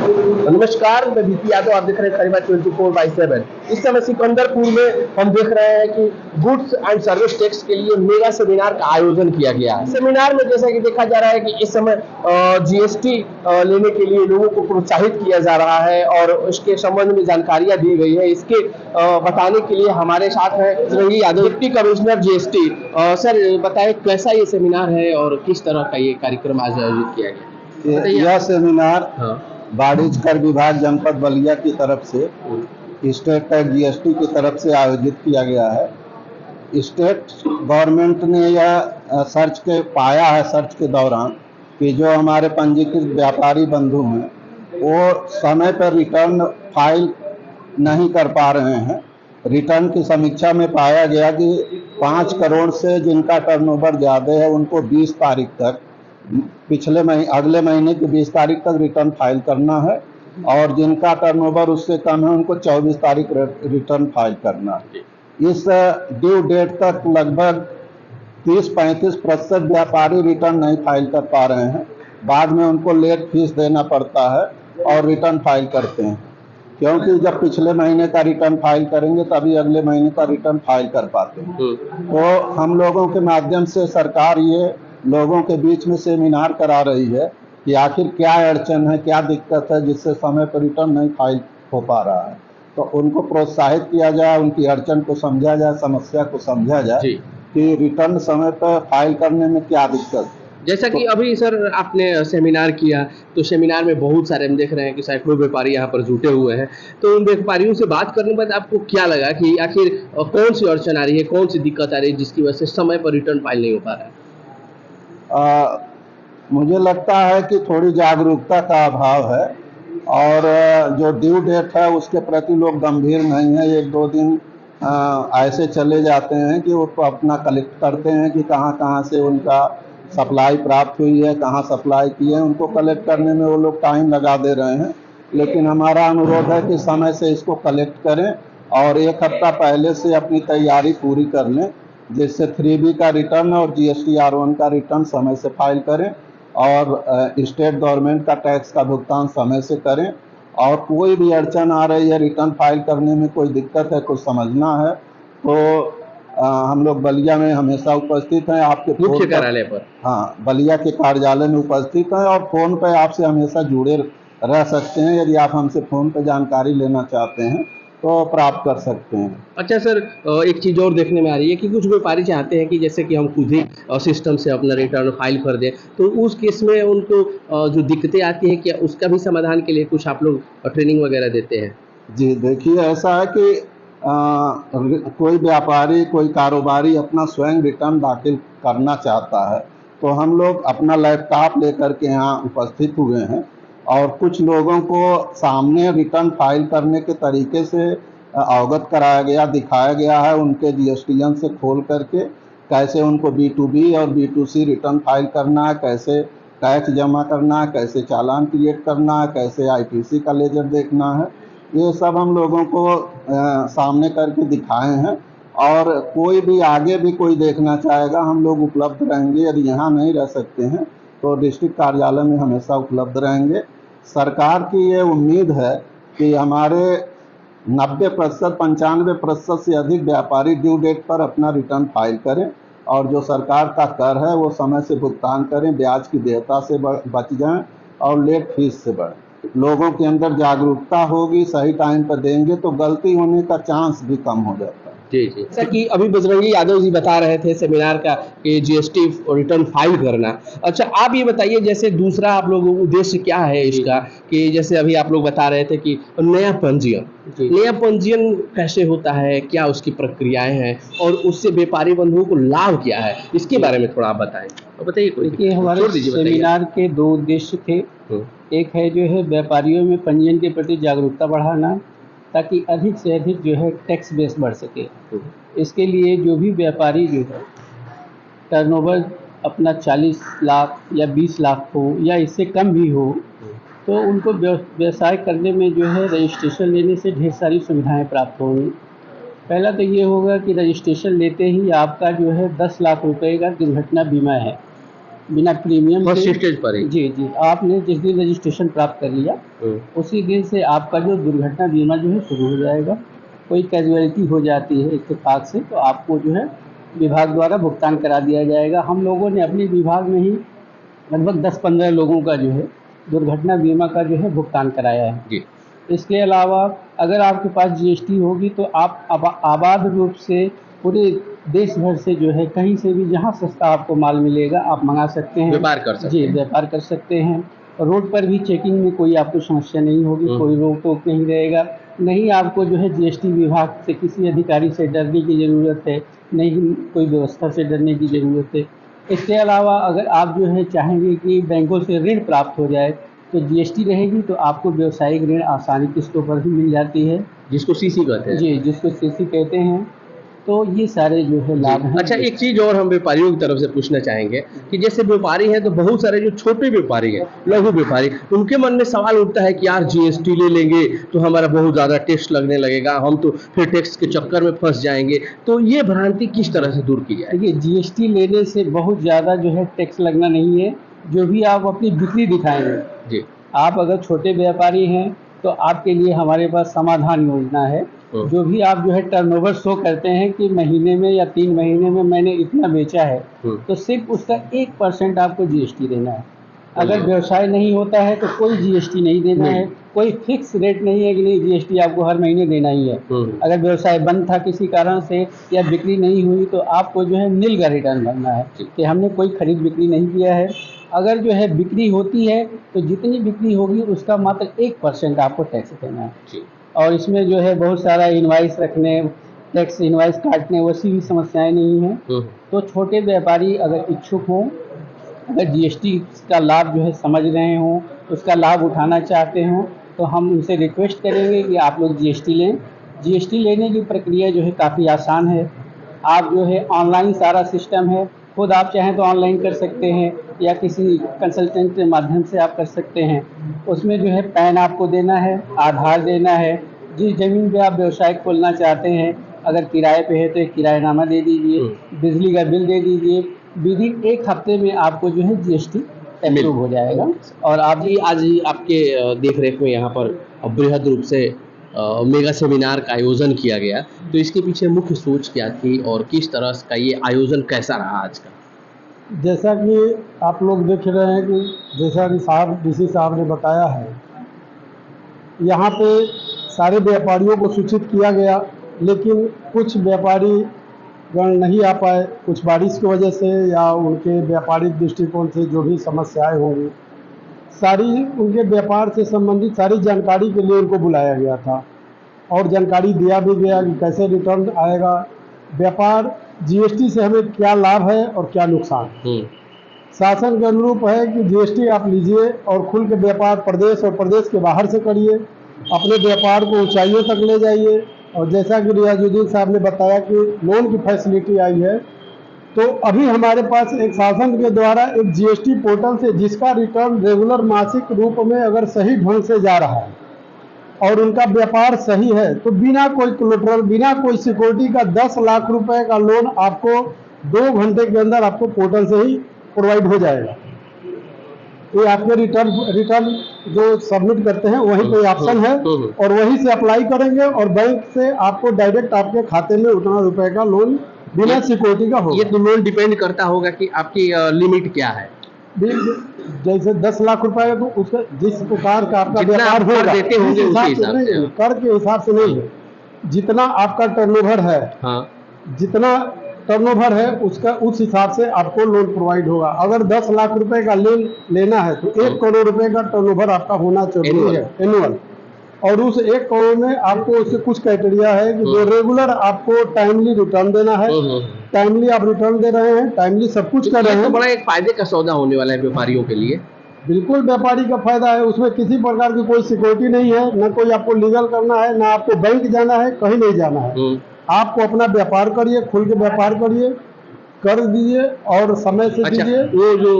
नमस्कार, मैं बीपी यादव, आप देख रहे हैं खरीमा 24/7। इस समय सिकंदरपुर में हम देख रहे हैं कि गुड्स एंड सर्विस टैक्स के लिए मेगा सेमिनार का आयोजन किया गया है। सेमिनार में जैसा कि देखा जा रहा है कि इस समय जीएसटी लेने के लिए लोगों को प्रोत्साहित किया जा रहा है और इसके संबंध में जानकारियां दी गई है। इसके बताने के लिए हमारे साथ है Bajrangi Yadav, deputy commissioner GST. Sir बताएं कैसा ये सेमिनार है और किस तरह का ये कार्यक्रम आज आयोजित किया गया। यह सेमिनार वाणिज्य कर विभाग जनपद बलिया की तरफ से स्टेट टैक्स जीएसटी की तरफ से आयोजित किया गया है। स्टेट गवर्नमेंट ने यह सर्च के दौरान कि जो हमारे पंजीकृत व्यापारी बंधु हैं वो समय पर रिटर्न फाइल नहीं कर पा रहे हैं। रिटर्न की समीक्षा में पाया गया कि 5 करोड़ से जिनका टर्नओवर ज़्यादा है उनको 20 तारीख तक अगले महीने की 20 तारीख तक रिटर्न फाइल करना है और जिनका टर्नओवर उससे कम है उनको 24 तारीख रिटर्न फाइल करना है। इस ड्यू डेट तक लगभग 30-35% व्यापारी रिटर्न नहीं फाइल कर पा रहे हैं। बाद में उनको लेट फीस देना पड़ता है और रिटर्न फाइल करते हैं, क्योंकि जब पिछले महीने का रिटर्न फाइल करेंगे तभी अगले महीने का रिटर्न फाइल कर पाते हैं। तो हम लोगों के माध्यम से सरकार ये लोगों के बीच में सेमिनार करा रही है कि आखिर क्या अड़चन है, क्या दिक्कत है जिससे समय पर रिटर्न नहीं फाइल हो पा रहा है। तो उनको प्रोत्साहित किया जाए, उनकी अड़चन को समझा जाए, समस्या को समझा जाए कि रिटर्न समय पर फाइल करने में क्या दिक्कत है। जैसा कि अभी सर आपने सेमिनार किया तो सेमिनार में बहुत सारे हम देख रहे हैं कि सैकड़ों व्यापारी यहाँ पर जुटे हुए हैं। तो उन व्यापारियों से बात करने के बाद आपको क्या लगा कि आखिर कौन सी अड़चन आ रही है, कौन सी दिक्कत आ रही है जिसकी वजह से समय पर रिटर्न फाइल नहीं हो पा रहा है। मुझे लगता है कि थोड़ी जागरूकता का अभाव है और जो ड्यू डेट है उसके प्रति लोग गंभीर नहीं है। 1-2 दिन ऐसे चले जाते हैं कि वो अपना कलेक्ट करते हैं कि कहाँ से उनका सप्लाई प्राप्त हुई है, कहाँ सप्लाई की है, उनको कलेक्ट करने में वो लोग टाइम लगा दे रहे हैं। लेकिन हमारा अनुरोध है कि समय से इसको कलेक्ट करें और 1 हफ्ता पहले से अपनी तैयारी पूरी कर लें, जिससे 3B का रिटर्न और GST-R1 का रिटर्न समय से फाइल करें और स्टेट गवर्नमेंट का टैक्स का भुगतान समय से करें। और कोई भी अड़चन आ रही है, रिटर्न फाइल करने में कोई दिक्कत है, कुछ समझना है तो हम लोग बलिया में हमेशा उपस्थित हैं। आपके मुख्य कार्यालय पर, हाँ, बलिया के कार्यालय में उपस्थित हैं और फ़ोन पर आपसे हमेशा जुड़े रह सकते हैं। यदि आप हमसे फ़ोन पर जानकारी लेना चाहते हैं तो प्राप्त कर सकते हैं। अच्छा सर, एक चीज़ और देखने में आ रही है कि कुछ व्यापारी चाहते हैं कि जैसे कि हम खुद ही सिस्टम से अपना रिटर्न फाइल कर दें, तो उस केस में उनको जो दिक्कतें आती हैं क्या उसका भी समाधान के लिए कुछ आप लोग ट्रेनिंग वगैरह देते हैं। जी देखिए, ऐसा है कि कोई व्यापारी, कोई कारोबारी अपना स्वयं रिटर्न दाखिल करना चाहता है तो हम लोग अपना लैपटॉप लेकर के यहाँ उपस्थित हुए हैं और कुछ लोगों को सामने रिटर्न फाइल करने के तरीके से अवगत कराया गया, दिखाया गया है। उनके GSTN से खोल करके कैसे उनको B2B और B2C रिटर्न फाइल करना है, कैसे टैक्स जमा करना है, कैसे चालान क्रिएट करना है, कैसे ITC का लेजर देखना है, ये सब हम लोगों को सामने करके दिखाए हैं। और कोई भी आगे भी कोई देखना चाहेगा हम लोग उपलब्ध रहेंगे। यदि यहाँ नहीं रह सकते हैं तो डिस्ट्रिक्ट कार्यालय में हमेशा उपलब्ध रहेंगे। सरकार की ये उम्मीद है कि हमारे 90%, 95% से अधिक व्यापारी ड्यू डेट पर अपना रिटर्न फाइल करें और जो सरकार का कर है वो समय से भुगतान करें, ब्याज की देयता से बच जाएं और लेट फीस से बढ़ें। लोगों के अंदर जागरूकता होगी, सही टाइम पर देंगे तो गलती होने का चांस भी कम हो जाता है। जी। जैसा कि अभी बजरंगी यादव जी बता रहे थे सेमिनार का कि GST रिटर्न फाइल करना। अच्छा, आप ये बताइए जैसे दूसरा आप लोगों का उद्देश्य क्या है इसका, कि जैसे अभी आप लोग बता रहे थे कि नया पंजीयन कैसे होता है, क्या उसकी प्रक्रियाएं हैं और उससे व्यापारी बंधुओं को लाभ क्या है, इसके बारे में थोड़ा आप बताएं। तो बताइए। देखिए, हमारे सेमिनार के 2 उद्देश्य थे। एक है जो है व्यापारियों में पंजीयन के प्रति जागरूकता बढ़ाना, ताकि अधिक से अधिक जो है टैक्स बेस बढ़ सके। इसके लिए जो भी व्यापारी जो है टर्नओवर अपना 40 लाख या 20 लाख हो या इससे कम भी हो, तो उनको व्यवसाय करने में जो है रजिस्ट्रेशन लेने से ढेर सारी सुविधाएं प्राप्त होंगी। पहला तो ये होगा कि रजिस्ट्रेशन लेते ही आपका जो है 10 लाख रुपए का दुर्घटना बीमा है, बिना प्रीमियम फर्स्ट के। स्टेज पर ही। जी जी, आपने जिस दिन रजिस्ट्रेशन प्राप्त कर लिया उसी दिन से आपका जो दुर्घटना बीमा जो है शुरू हो जाएगा। कोई कैजुअलिटी हो जाती है इत्तेफाक से तो आपको जो है विभाग द्वारा भुगतान करा दिया जाएगा। हम लोगों ने अपने विभाग में ही लगभग 10-15 लोगों का जो है दुर्घटना बीमा का जो है भुगतान कराया है जी। इसके अलावा अगर आपके पास जीएसटी होगी तो आप आबाद रूप से पूरे देश भर से जो है कहीं से भी जहां सस्ता आपको माल मिलेगा आप मंगा सकते हैं, व्यापार कर सकते जी हैं। व्यापार कर सकते हैं। रोड पर भी चेकिंग में कोई आपको समस्या नहीं होगी, कोई रोक टोक नहीं रहेगा। नहीं आपको जो है जीएसटी विभाग से किसी अधिकारी से डरने की ज़रूरत है, नहीं कोई व्यवस्था से डरने की ज़रूरत है। इसके अलावा अगर आप जो है चाहेंगे कि बैंकों से ऋण प्राप्त हो जाए तो जीएसटी रहेगी तो आपको व्यावसायिक ऋण आसानी किस्तों पर भी मिल जाती है, जिसको सीसी कहते हैं। जी जिसको सीसी कहते हैं। तो ये सारे जो है लाभ हैं। अच्छा, एक चीज और हम व्यापारियों की तरफ से पूछना चाहेंगे कि जैसे व्यापारी हैं तो बहुत सारे जो छोटे व्यापारी हैं, लघु व्यापारी, उनके मन में सवाल उठता है कि यार जीएसटी ले लेंगे तो हमारा बहुत ज़्यादा टैक्स लगने लगेगा, हम तो फिर टैक्स के चक्कर में फंस जाएंगे। तो ये भ्रांति किस तरह से दूर की जाए? देखिए, जीएसटी लेने से बहुत ज़्यादा जो है टैक्स लगना नहीं है, जो भी आप अपनी बिक्री दिखाएंगे। जी। आप अगर छोटे व्यापारी हैं तो आपके लिए हमारे पास समाधान योजना है। जो भी आप जो है टर्नओवर शो करते हैं कि महीने में या 3 महीने में मैंने इतना बेचा है तो सिर्फ उसका 1% आपको जीएसटी देना है। अगर व्यवसाय नहीं होता है तो कोई जीएसटी नहीं देना है, कोई फिक्स रेट नहीं है कि नहीं जीएसटी आपको हर महीने देना ही है। अगर व्यवसाय बंद था किसी कारण से या बिक्री नहीं हुई तो आपको जो है नील का रिटर्न भरना है कि हमने कोई खरीद बिक्री नहीं किया है। अगर जो है बिक्री होती है तो जितनी बिक्री होगी उसका मात्र 1% आपको टैक्स देना है। और इसमें जो है बहुत सारा इनवाइस रखने, टैक्स इनवाइस काटने वैसी भी समस्याएं नहीं हैं। तो छोटे व्यापारी अगर इच्छुक हों, अगर जीएसटी का लाभ जो है समझ रहे हों, उसका लाभ उठाना चाहते हों तो हम उनसे रिक्वेस्ट करेंगे कि आप लोग जीएसटी लें। जीएसटी लेने की प्रक्रिया जो है काफ़ी आसान है। आप जो है ऑनलाइन सारा सिस्टम है, खुद आप चाहें तो ऑनलाइन कर सकते हैं या किसी कंसल्टेंट के माध्यम से आप कर सकते हैं। उसमें जो है पैन आपको देना है, आधार देना है, जिस ज़मीन पे आप व्यवसाय खोलना चाहते हैं, अगर किराए पे है तो एक किराएनामा दे दीजिए, बिजली का बिल दे दीजिए। विदिन 1 हफ्ते में आपको जो है जीएसटी अप्रूव हो जाएगा। और आप जी आज ही आपके देख रेख में यहाँ पर बृहद रूप से मेगा सेमिनार का आयोजन किया गया, तो इसके पीछे मुख्य सोच क्या थी और किस तरह का ये आयोजन कैसा रहा आज का? जैसा कि आप लोग देख रहे हैं कि जैसा कि डीसी साहब ने बताया है, यहाँ पे सारे व्यापारियों को सूचित किया गया, लेकिन कुछ व्यापारी गण नहीं आ पाए, कुछ बारिश की वजह से या उनके व्यापारिक दृष्टिकोण से जो भी समस्याएं होंगी, सारी उनके व्यापार से संबंधित सारी जानकारी के लिए उनको बुलाया गया था और जानकारी दिया भी गया कि कैसे रिटर्न आएगा, व्यापार जीएसटी से हमें क्या लाभ है और क्या नुकसान। शासन के अनुरूप है कि जीएसटी आप लीजिए और खुल के व्यापार प्रदेश और प्रदेश के बाहर से करिए, अपने व्यापार को ऊंचाइयों तक ले जाइए। और जैसा कि रियाजुद्दीन साहब ने बताया कि लोन की फैसिलिटी आई है, तो अभी हमारे पास एक शासन के द्वारा एक जीएसटी पोर्टल से जिसका रिटर्न रेगुलर मासिक रूप में अगर सही ढंग से जा रहा है और उनका व्यापार सही है तो बिना कोई कोलेटरल, बिना कोई सिक्योरिटी का 10 लाख रुपए का लोन आपको 2 घंटे के अंदर आपको पोर्टल से ही प्रोवाइड हो जाएगा। ये आपके रिटर्न जो सबमिट करते हैं वहीं पे ऑप्शन है और वहीं से अप्लाई करेंगे और बैंक से आपको डायरेक्ट आपके खाते में उतना रुपए का लोन बिना सिक्योरिटी का होगा। ये तो लोन डिपेंड करता होगा कि आपकी लिमिट क्या है। जैसे 10 लाख रुपए है तो उसका जिस प्रकार का आपका व्यापार होगा देते होंगे उसी हिसाब से, कर के हिसाब से नहीं है, जितना आपका टर्नओवर है, जितना टर्नओवर है उसका उस हिसाब से आपको लोन प्रोवाइड होगा। अगर 10 लाख रुपए का लोन लेना है तो 1 करोड़ रुपए का टर्नओवर आपका होना जरूरी है एनुअल, और उस 1 करोड़ में आपको उससे कुछ क्राइटेरिया है कि जो रेगुलर आपको टाइमली रिटर्न देना है, टाइमली आप रिटर्न दे रहे हैं, टाइमली सब कुछ कर रहे हैं। तो बड़ा एक फायदे का सौदा होने वाला है व्यापारियों के लिए। बिल्कुल व्यापारी का फायदा है, उसमें किसी प्रकार की कोई सिक्योरिटी नहीं है, न कोई आपको लीगल करना है, ना आपको बैंक जाना है, कहीं नहीं जाना है। आपको अपना व्यापार करिए, खुल के व्यापार करिए, कर दीजिए और समय से दीजिए। वो जो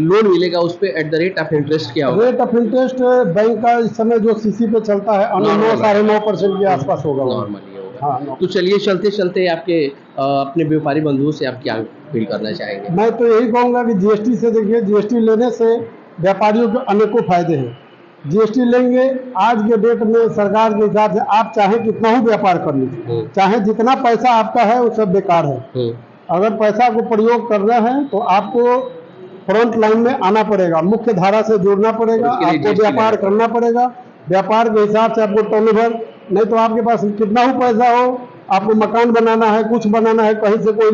लोन मिलेगा उस पे at the rate of interest क्या होगा? रेट ऑफ इंटरेस्ट बैंक का इस समय जो सीसी पे चलता है 9-9.5% के आसपास होगा। नॉर्मली होगा। हाँ। तो चलिए चलते चलते आपके अपने व्यापारी बंधुओं से आप क्या फील करना चाहेंगे? मैं तो यही कहूँगा कि जीएसटी से, देखिए जीएसटी लेने से व्यापारियों के अनेकों फायदे हैं। जीएसटी लेंगे, आज के डेट में सरकार के हिसाब से आप चाहे कितना ही व्यापार कर लीजिए, चाहे जितना पैसा आपका है वो सब बेकार है। अगर पैसा को प्रयोग कर रहे हैं तो आपको फ्रंट लाइन में आना पड़ेगा, मुख्य धारा से जुड़ना पड़ेगा, आपको व्यापार करना पड़ेगा। व्यापार के हिसाब से आपको टर्नओवर, नहीं तो आपके पास कितना ही पैसा हो, आपको मकान बनाना है, कुछ बनाना है, कहीं से कोई